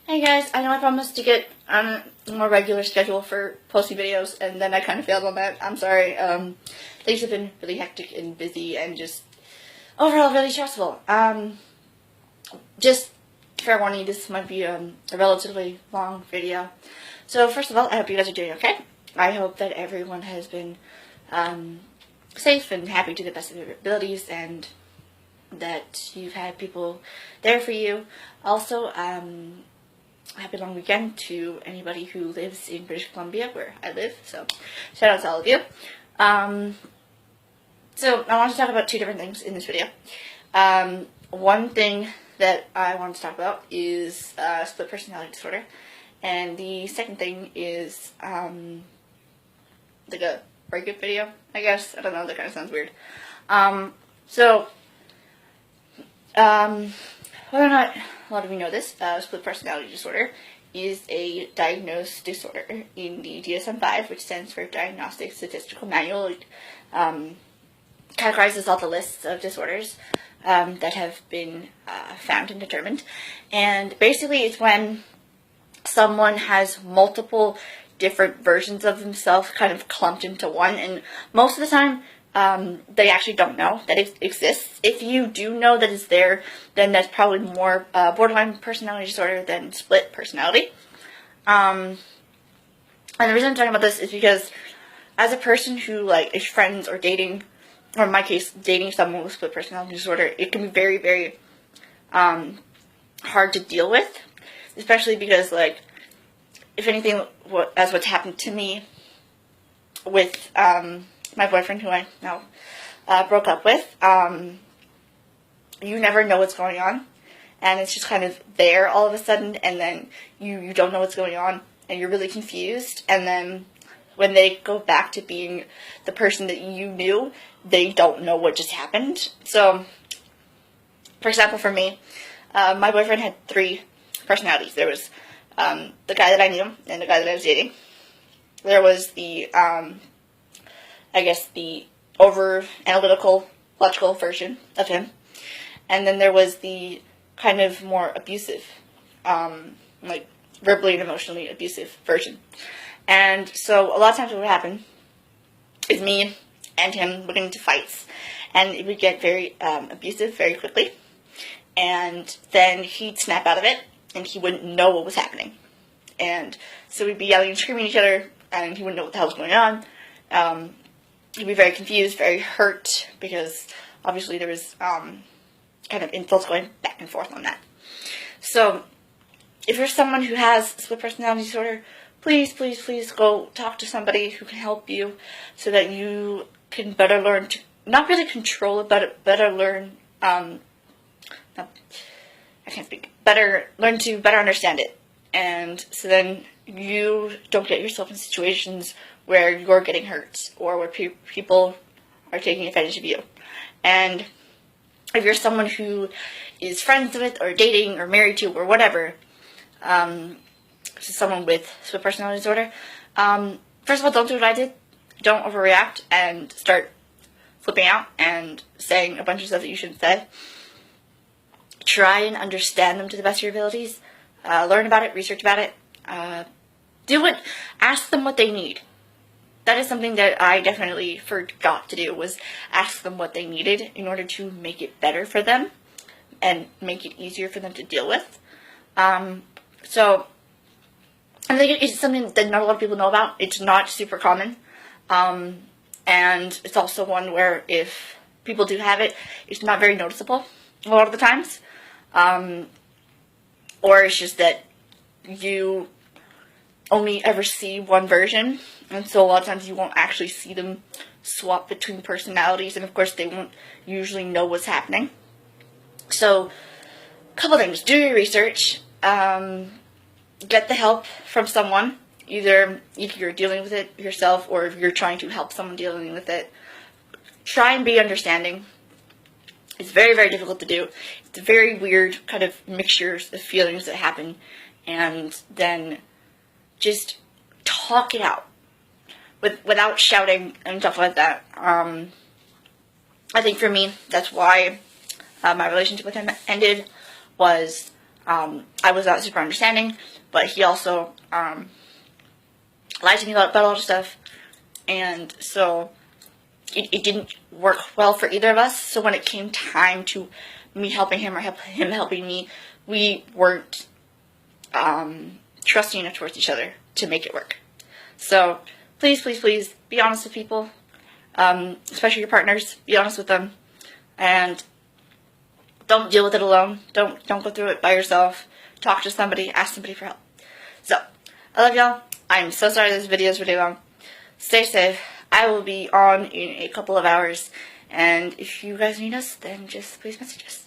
Hey guys, I know I promised to get on a more regular schedule for posting videos, and then I kind of failed on that. I'm sorry. Things have been really hectic and busy and just overall really stressful. Just fair warning, this might be a relatively long video. So first of all, I hope you guys are doing okay. I hope that everyone has been safe and happy to the best of their abilities, and that you've had people there for you. Also, happy long weekend to anybody who lives in British Columbia, where I live. So, shout out to all of you. So I want to talk about two different things in this video. One thing that I want to talk about is split personality disorder, and the second thing is like a breakup video, I guess. I don't know, that kind of sounds weird. Whether or not a lot of you know this, split personality disorder is a diagnosed disorder in the DSM-5, which stands for Diagnostic Statistical Manual. It categorizes all the lists of disorders that have been found and determined. And basically it's when someone has multiple different versions of themselves kind of clumped into one, and most of the time they actually don't know that it exists. If you do know that it's there, then that's probably more borderline personality disorder than split personality. And the reason I'm talking about this is because as a person who is friends or dating, or in my case, dating someone with split personality disorder, it can be very, very hard to deal with, especially because, if anything, as what's happened to me with my boyfriend, who I now broke up with, you never know what's going on, and it's just kind of there all of a sudden, and then you don't know what's going on, and you're really confused, and then when they go back to being the person that you knew, they don't know what just happened. So, for example, for me, my boyfriend had three personalities. There was the guy that I knew and the guy that I was dating. There was the the over-analytical, logical version of him. And then there was the kind of more abusive, verbally and emotionally abusive version. And so a lot of times what would happen is me and him would get into fights, and it would get very abusive very quickly. And then he'd snap out of it, and he wouldn't know what was happening. And so we'd be yelling and screaming at each other, and he wouldn't know what the hell was going on. He'd be very confused, very hurt, because obviously there was kind of insults going back and forth on that. So, if you're someone who has split personality disorder, please, please, please go talk to somebody who can help you so that you can better learn to, not really control it, but better learn, learn to better understand it. And so then you don't get yourself in situations where you're getting hurt or where people are taking advantage of you. And if you're someone who is friends with or dating or married to or whatever, someone with split personality disorder, first of all, don't do what I did. Don't overreact and start flipping out and saying a bunch of stuff that you shouldn't say. Try and understand them to the best of your abilities. Learn about it, research about it. Do it. Ask them what they need. That is something that I definitely forgot to do, was ask them what they needed in order to make it better for them and make it easier for them to deal with. So, I think it's something that not a lot of people know about. It's not super common. And it's also one where if people do have it, it's not very noticeable a lot of the times. Or it's just that you only ever see one version, and so a lot of times you won't actually see them swap between personalities, and of course they won't usually know what's happening. So, a couple things. Do your research. Get the help from someone, either if you're dealing with it yourself or if you're trying to help someone dealing with it. Try and be understanding. It's very, very difficult to do. It's a very weird kind of mixtures of feelings that happen, and then just talk it out without shouting and stuff like that. I think for me, that's why my relationship with him ended, was I was not super understanding, but he also lied to me about a lot of stuff, and so it didn't work well for either of us. So when it came time to me helping him or him helping me, we weren't trusting enough towards each other to make it work. So please, please, please be honest with people, especially your partners. Be honest with them, and don't deal with it alone. Don't go through it by yourself. Talk to somebody. Ask somebody for help. So I love y'all. I'm so sorry this video is really long. Stay safe. I will be on in a couple of hours, and if you guys need us, then just please message us.